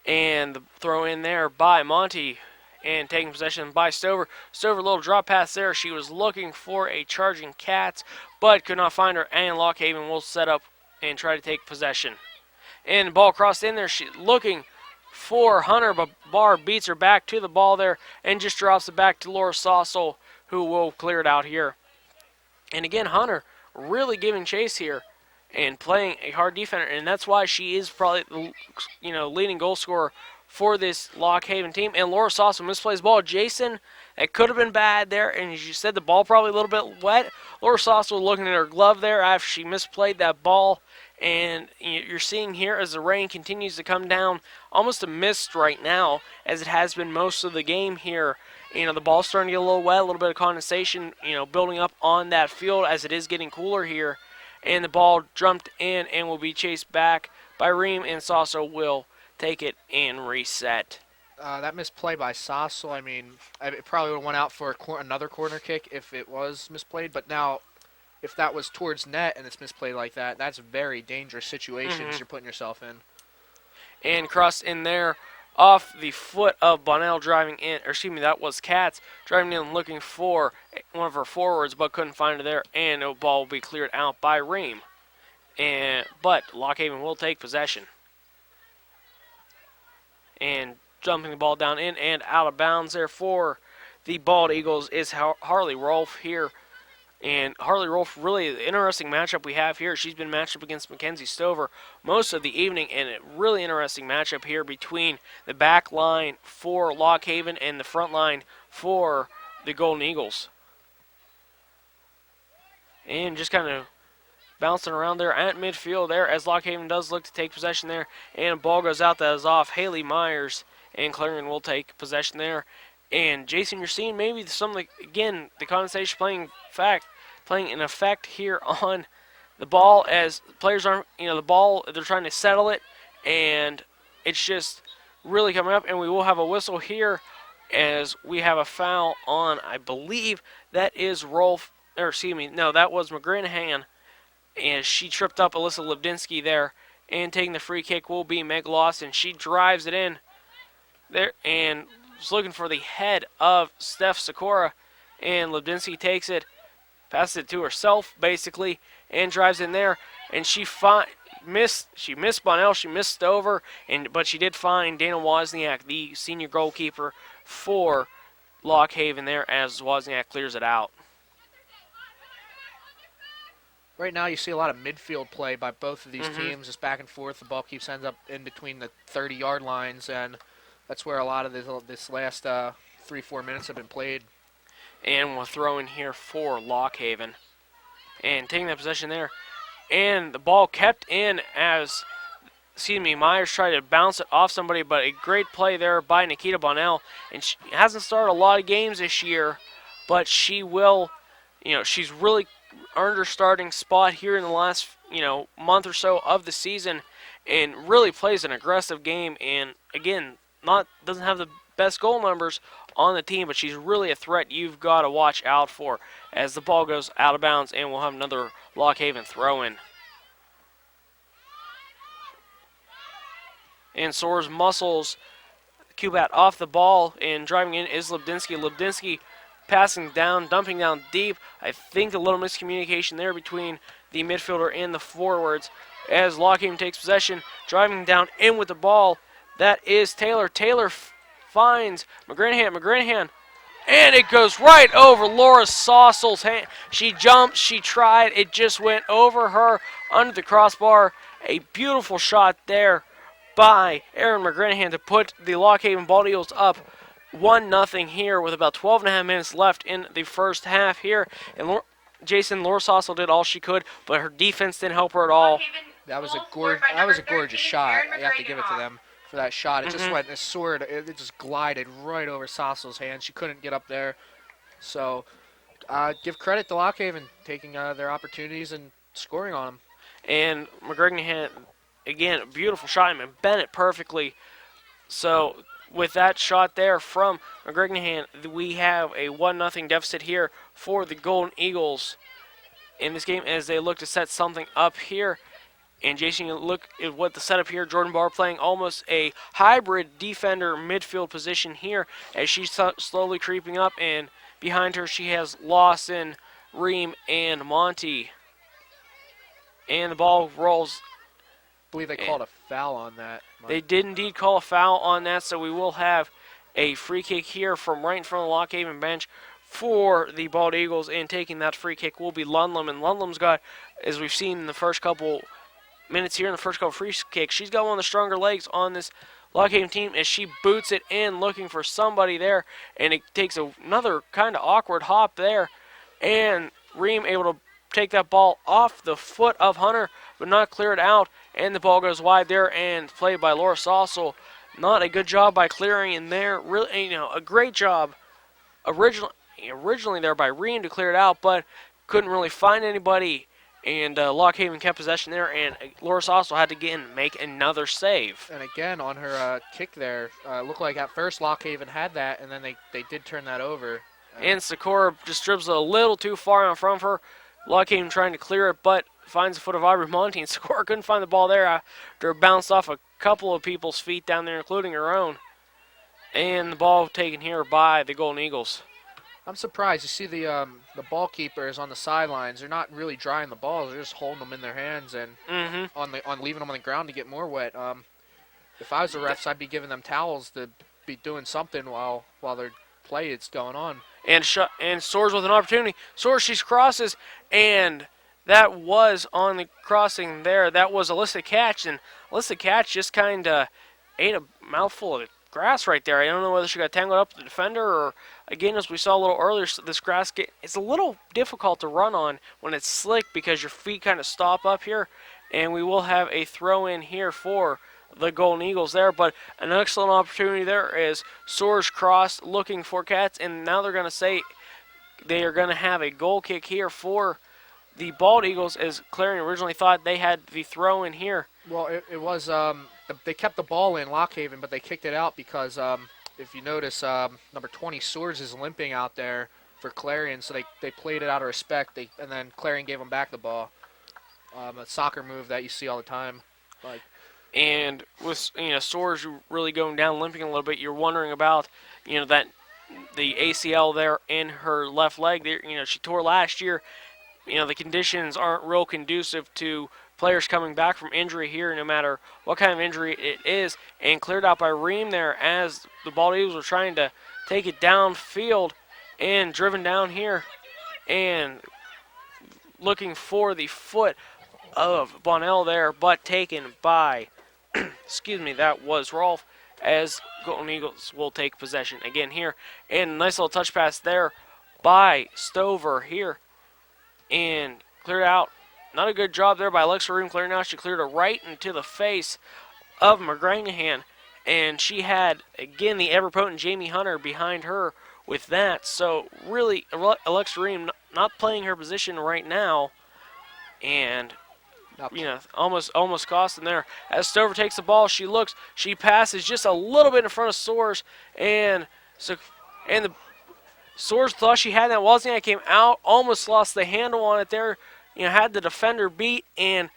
And the throw in there by Monty and taking possession by Stover. Stover, a little drop pass there. She was looking for a charging Cats, but could not find her, and Lockhaven will set up and try to take possession. And the ball crossed in there. She's looking for Hunter, but Barr beats her back to the ball there and just drops it back to Laura Saucel, who will clear it out here. And again, Hunter really giving chase here and playing a hard defender, and that's why she is probably the leading goal scorer for this Lockhaven team. And Laura Saucel misplays ball. Jason, it could have been bad there, and as you said, the ball probably a little bit wet. Laura Saucel looking at her glove there after she misplayed that ball. And you're seeing here as the rain continues to come down, almost a mist right now, as it has been most of the game here. The ball's starting to get a little wet, a little bit of condensation, building up on that field as it is getting cooler here. And the ball jumped in and will be chased back by Ream, and Saucel will take it and reset. That misplay by Saucel, it probably would have went out for another corner kick if it was misplayed. But now, if that was towards net and it's misplayed like that, that's a very dangerous situation you're putting yourself in. And cross in there off the foot of Bonnell driving in, or excuse me, that was Katz driving in looking for one of her forwards, but couldn't find her there, and the ball will be cleared out by Ream. But Lockhaven will take possession. And jumping the ball down in and out of bounds there for the Bald Eagles is Harley Rolfe here. And Harley Rolfe, really the interesting matchup we have here. She's been matched up against Mackenzie Stover most of the evening, and a really interesting matchup here between the back line for Lockhaven and the front line for the Golden Eagles. And just kind of bouncing around there at midfield there as Lockhaven does look to take possession there. And ball goes out, that is off Haley Myers, and Clarion will take possession there. And Jason, you're seeing maybe some of the, again, the condensation playing an effect here on the ball as players aren't, the ball, they're trying to settle it, and it's just really coming up. And we will have a whistle here as we have a foul on, I believe that is Rolfe, or excuse me, no, that was McGranahan, and she tripped up Alyssa Lebdinsky there. And taking the free kick will be Meg Lawson. She drives it in there and is looking for the head of Steph Sikora. And Lebdinsky takes it, passes it to herself basically, and drives in there. And she missed Bonnell, she missed Stover, but she did find Dana Wozniak, the senior goalkeeper for Lockhaven there, as Wozniak clears it out. Right now you see a lot of midfield play by both of these teams, just back and forth. The ball ends up in between the 30-yard lines, and that's where a lot of this last 3-4 minutes have been played. And we'll throw in here for Lockhaven. And taking that possession there. And the ball kept in as, Myers tried to bounce it off somebody, but a great play there by Nikita Bonnell. And she hasn't started a lot of games this year, but she will, she's really earned her starting spot here in the last, month or so of the season, and really plays an aggressive game. And again, doesn't have the best goal numbers on the team, but she's really a threat you've got to watch out for as the ball goes out of bounds, and we'll have another Lockhaven throw in. And Soares muscles Cubat off the ball, and driving in is Lebdinsky. Lebdinsky passing down, dumping down deep. I think a little miscommunication there between the midfielder and the forwards as Lockhaven takes possession, driving down in with the ball. That is Taylor. Taylor finds McGranahan, and it goes right over Laura Saucel's hand. She jumped, she tried, it just went over her under the crossbar. A beautiful shot there by Erin McGranahan to put the Lockhaven Bald Eagles up 1-0 here with about 12.5 minutes left in the first half here. And Laura Saucel did all she could, but her defense didn't help her at all. That was a gorgeous shot. I have to give it to them for that shot. It just went, it soared, it just glided right over Saucel's hand. She couldn't get up there. So give credit to Lockhaven taking their opportunities and scoring on them. And McGranahan, again, a beautiful shot, and bent it perfectly. So with that shot there from McGranahan, we have a 1-0 deficit here for the Golden Eagles in this game as they look to set something up here. And Jason, you look at what the setup here. Jordan Barr playing almost a hybrid defender midfield position here as she's slowly creeping up, and behind her she has Lawson, Ream, and Monty. And the ball rolls. I believe they called a foul on that. They did indeed call a foul on that, so we will have a free kick here from right in front of the Lockhaven bench for the Bald Eagles, and taking that free kick will be Lundlam. And Lundlam's got, as we've seen in the first couple minutes here in the first couple free kicks, she's got one of the stronger legs on this Lockhaven team as she boots it in looking for somebody there, and it takes another kind of awkward hop there, and Ream able to take that ball off the foot of Hunter, but not clear it out, and the ball goes wide there and played by Laura Saucel. Not a good job by clearing in there. Really, a great job originally there by Ream to clear it out, but couldn't really find anybody, and Lockhaven kept possession there, and Laura Saucel had to make another save. And again, on her kick there, looked like at first Lockhaven had that, and then they did turn that over. And Sikora just dribbles a little too far in front of her. Lockhaven trying to clear it, but finds the foot of Aubrey Monty, and Sikora couldn't find the ball there after it bounced off a couple of people's feet down there, including her own. And the ball taken here by the Golden Eagles. I'm surprised. You see the ball keepers on the sidelines. They're not really drying the balls. They're just holding them in their hands and on leaving them on the ground to get more wet. If I was the refs, I'd be giving them towels to be doing something while their play is going on. And Soares with an opportunity. Soares, she crosses, and that was on the crossing there. That was Alyssa Catch, and Alyssa Catch just kind of ate a mouthful of grass right there. I don't know whether she got tangled up with the defender or, again, as we saw a little earlier, this grass, it's a little difficult to run on when it's slick because your feet kind of stop up here. And we will have a throw in here for the Golden Eagles there. But an excellent opportunity there is Soares cross looking for Cats. And now they're going to say they are going to have a goal kick here for the Bald Eagles, as Clarion originally thought they had the throw in here. Well, it was they kept the ball in Lockhaven, but they kicked it out because if you notice, number 20 Soares is limping out there for Clarion, so they played it out of respect. And then Clarion gave them back the ball. A soccer move that you see all the time. And with Soares really going down, limping a little bit, you're wondering about that the ACL there in her left leg. There, she tore last year. The conditions aren't real conducive to players coming back from injury here, no matter what kind of injury it is. And cleared out by Ream there as the Bald Eagles were trying to take it downfield and driven down here and looking for the foot of Bonnell there, but taken by, excuse me, that was Rolfe, as Golden Eagles will take possession again here. And nice little touch pass there by Stover here. And cleared out. Not a good job there by Alexa Ream clearing out. She cleared it right into the face of McGranahan. And she had, again, the ever-potent Jamie Hunter behind her with that. So really, Alexa Ream not playing her position right now. And almost cost them there. As Stover takes the ball, she looks, she passes just a little bit in front of Soares, and the Soares thought she had that. Wozniak came out, almost lost the handle on it there. Had the defender beat, and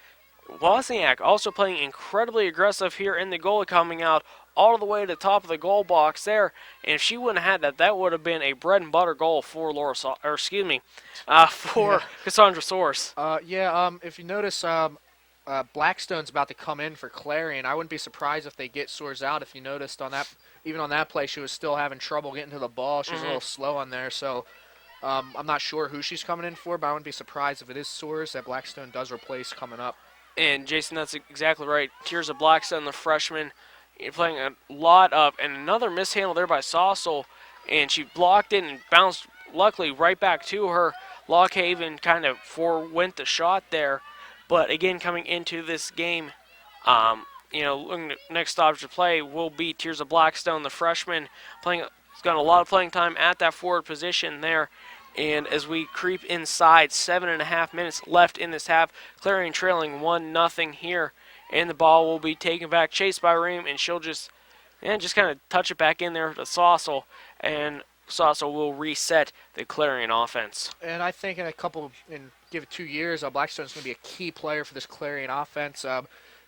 Wozniak also playing incredibly aggressive here in the goal, coming out all the way to the top of the goal box there. And if she wouldn't have had that, that would have been a bread and butter goal for Cassandra Soares. If you notice, Blackstone's about to come in for Clarion. I wouldn't be surprised if they get Soares out. If you noticed on that play, she was still having trouble getting to the ball. She was a little slow on there, so I'm not sure who she's coming in for, but I wouldn't be surprised if it is Soares that Blackstone does replace coming up. And Jason, that's exactly right. Tirza Blackstone, the freshman, playing a lot of, and another mishandle there by Saucel, and she blocked it and bounced, luckily, right back to her. Lockhaven kind of forewent the shot there, but again, coming into this game, next stop to play will be Tirza Blackstone, the freshman, has got a lot of playing time at that forward position there. And as we creep inside, 7.5 minutes left in this half, Clarion trailing 1-0 here. And the ball will be taken back, chased by Ream, and she'll just kind of touch it back in there to Saucel. And Saucel will reset the Clarion offense. And I think give it 2 years, Blackstone's going to be a key player for this Clarion offense.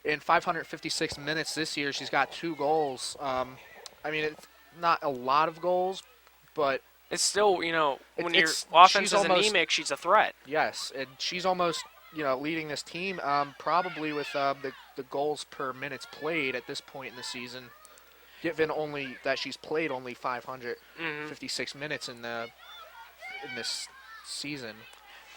In 556 minutes this year, she's got 2 goals. It's not a lot of goals, but it's still, when your offense is anemic, she's a threat. Yes, and she's almost, leading this team, probably with the goals per minutes played at this point in the season, given only that she's played only 556 minutes in this season.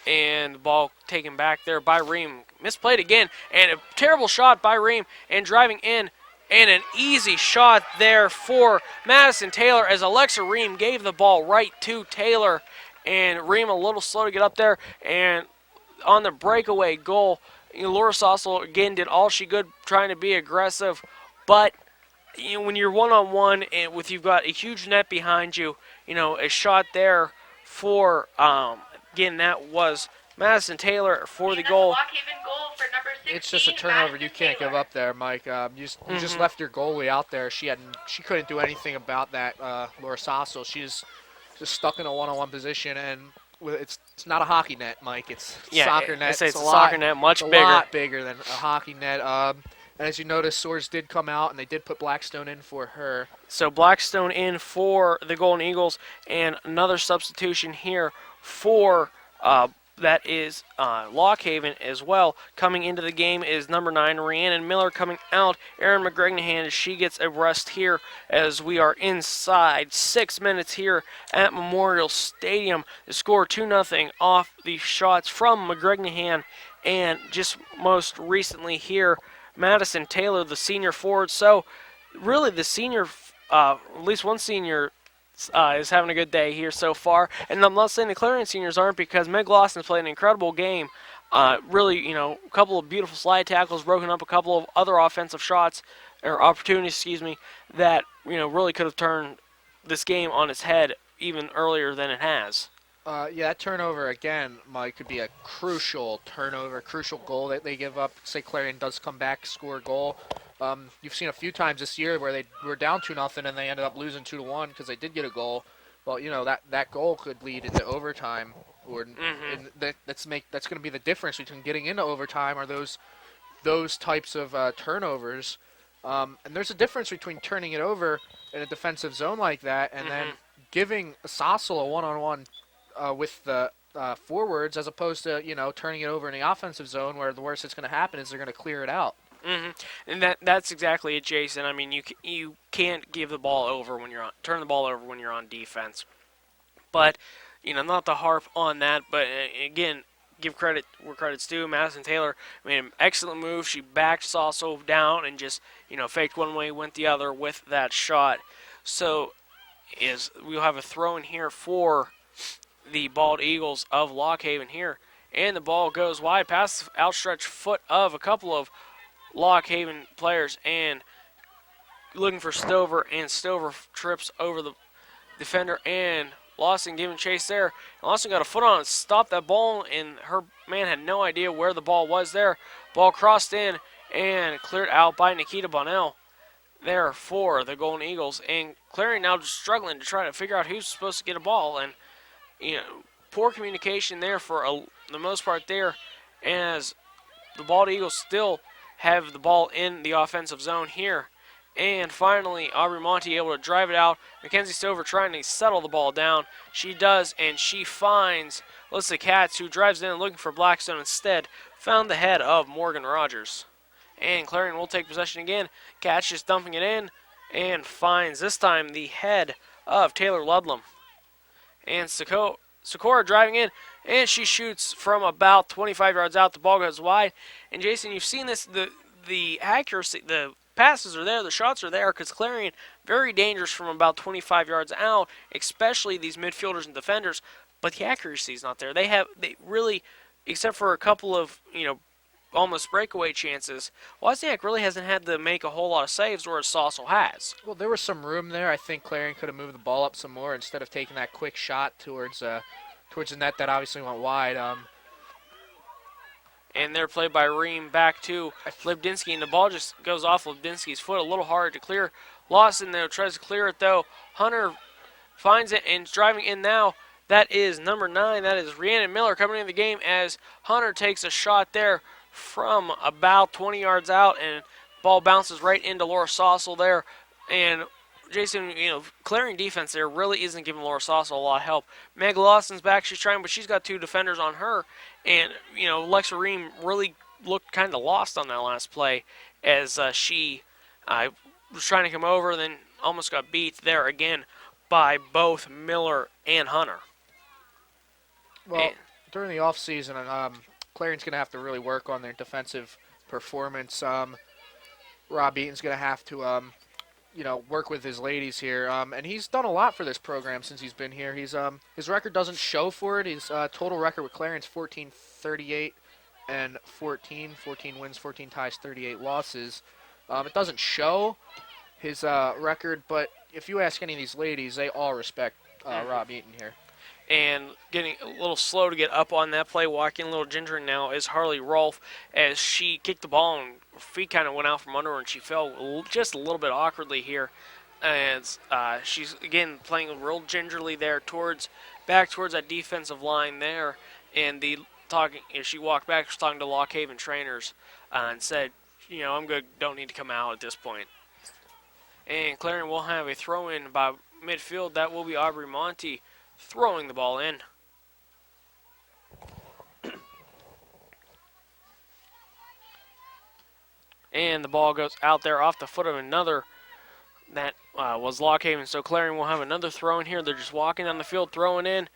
And the ball taken back there by Ream. Misplayed again, and a terrible shot by Ream, and driving in. And an easy shot there for Madison Taylor as Alexa Ream gave the ball right to Taylor. And Ream a little slow to get up there. And on the breakaway goal, Laura Saucel again did all she could trying to be aggressive. But when you're one-on-one and you've got a huge net behind you, a shot there for, again, that was Madison Taylor for the goal. It's just a turnover you can't give up there, Mike. You just left your goalie out there. She couldn't do anything about that, Laura Saucel. She's just stuck in a one-on-one position, and it's not a hockey net, Mike. It's soccer net. It's a soccer net, much bigger. A lot bigger than a hockey net. And as you notice, Soares did come out, and they did put Blackstone in for her. So Blackstone in for the Golden Eagles, and another substitution here for that is Lockhaven as well. Coming into the game is number 9, Rhiannon Miller. Coming out, Erin McGregnahan, as she gets a rest here as we are inside 6 minutes here at Memorial Stadium. The score 2-0 off the shots from McGregnahan, and just most recently here, Madison Taylor, the senior forward. So really the senior, at least one senior is having a good day here so far. And I'm not saying the Clarion seniors aren't, because Meg Lawson's played an incredible game. Really, a couple of beautiful slide tackles, broken up a couple of other offensive shots, or opportunities, that, really could have turned this game on its head even earlier than it has. Yeah, that turnover, again, Mike, could be a crucial turnover, crucial goal that they give up. Say Clarion does come back, score a goal. You've seen a few times this year where they were down 2-0 and they ended up losing 2-1 because they did get a goal. Well, that goal could lead into overtime, or and that's going to be the difference between getting into overtime or those types of turnovers. And there's a difference between turning it over in a defensive zone like that and then giving Sassel a one-on-one with the forwards, as opposed to turning it over in the offensive zone, where the worst that's going to happen is they're going to clear it out. And that's exactly it, Jason. I mean, you can't give the ball over when you're turn the ball over when you're on defense. But not to harp on that, but again, give credit where credit's due. Madison Taylor made an excellent move. She backed Sasso down and just faked one way, went the other with that shot. So we'll have a throw in here for the Bald Eagles of Lockhaven here, and the ball goes wide past the outstretched foot of a couple of Lockhaven players, and looking for Stover, and Stover trips over the defender, and Lawson giving chase there. And Lawson got a foot on it, stopped that ball, and her man had no idea where the ball was there. Ball crossed in and cleared out by Nikita Bonnell there for the Golden Eagles, and Clarion now just struggling to try to figure out who's supposed to get a ball, and poor communication there for the most part there, as the Bald Eagles still have the ball in the offensive zone here. And finally, Aubrey Monty able to drive it out. Mackenzie Stover trying to settle the ball down. She does, and she finds Alyssa Katz, who drives in looking for Blackstone. Instead, found the head of Morgan Rogers. And Clarion will take possession again. Katz just dumping it in, and finds this time the head of Taylor Ludlam. And Sikora driving in, and she shoots from about 25 yards out. The ball goes wide. And Jason, you've seen this, the accuracy, the passes are there, the shots are there, because Clarion very dangerous from about 25 yards out, especially these midfielders and defenders, but the accuracy is not there. They really, except for a couple of, almost breakaway chances, Wozniak really hasn't had to make a whole lot of saves, whereas Sassel has. Well, there was some room there. I think Clarion could have moved the ball up some more instead of taking that quick shot towards the net that obviously went wide. And they're played by Reem back to Libdinsky, and the ball just goes off Libdinsky's foot. A little hard to clear. Lawson, though, tries to clear it, though. Hunter finds it and is driving in now. That is number 9. That is Rhiannon Miller coming into the game, as Hunter takes a shot there from about 20 yards out, and ball bounces right into Laura Sassel there. And Jason, Clarion defense there really isn't giving Laura Sassel a lot of help. Meg Lawson's back. She's trying, but she's got 2 defenders on her. And, Lexa Reem really looked kind of lost on that last play, as she was trying to come over, then almost got beat there again by both Miller and Hunter. Well, during the offseason, Clarion's going to have to really work on their defensive performance. Rob Eaton's going to have to work with his ladies here. And he's done a lot for this program since he's been here. His record doesn't show for it. His total record with Clarion's 14-38 and 14 wins, 14 ties, 38 losses. It doesn't show his record, but if you ask any of these ladies, they all respect Rob Eaton here. And getting a little slow to get up on that play, walking a little ginger now, is Harley Rolfe, as she kicked the ball and her feet kind of went out from under her, and she fell just a little bit awkwardly here. As she's, again, playing real gingerly there back towards that defensive line there. And she walked back, she was talking to Lockhaven trainers and said I'm good. Don't need to come out at this point. And Clarion will have a throw in by midfield. That will be Aubrey Monty throwing the ball in. And the ball goes out there off the foot of another. That was Lockhaven. So Clarion will have another throw in here. They're just walking down the field, throwing in.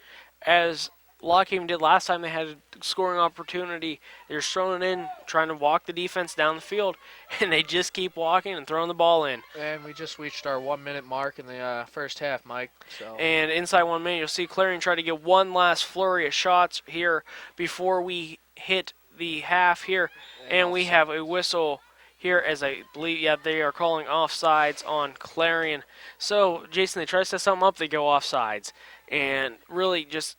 As Lockhaven did last time they had a scoring opportunity. They're just throwing it in, trying to walk the defense down the field. And they just keep walking and throwing the ball in. And we just reached our 1 minute mark in the first half, Mike. So. And inside 1 minute, you'll see Clarion try to get one last flurry of shots here before we hit the half here. And we have a whistle here, as I believe, they are calling offsides on Clarion. So, Jason, they try to set something up, they go offsides. And really just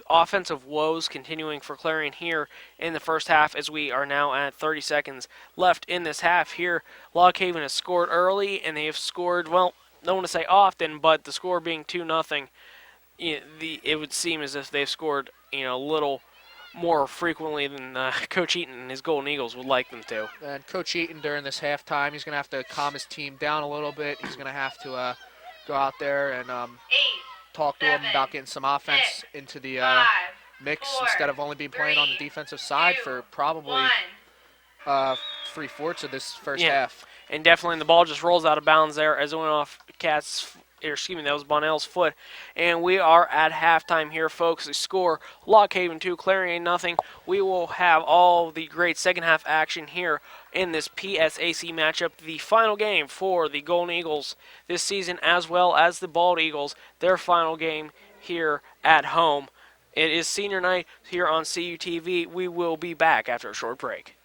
offensive woes continuing for Clarion here in the first half, as we are now at 30 seconds left in this half here. Lockhaven has scored early, and they have scored, well, don't want to say often, but the score being 2-0, it would seem as if they've scored, a little more frequently than Coach Eaton and his Golden Eagles would like them to. And Coach Eaton during this halftime, he's going to have to calm his team down a little bit. He's going to have to go out there and talk to them about getting some offense into the mix instead of only being playing on the defensive side for probably 3/4 of this first half. And definitely the ball just rolls out of bounds there as it went off that was Bonnell's foot. And we are at halftime here, folks. The score, Lockhaven 2, Clarion 0. We will have all the great second half action here in this PSAC matchup, the final game for the Golden Eagles this season, as well as the Bald Eagles, their final game here at home. It is senior night here on CUTV. We will be back after a short break.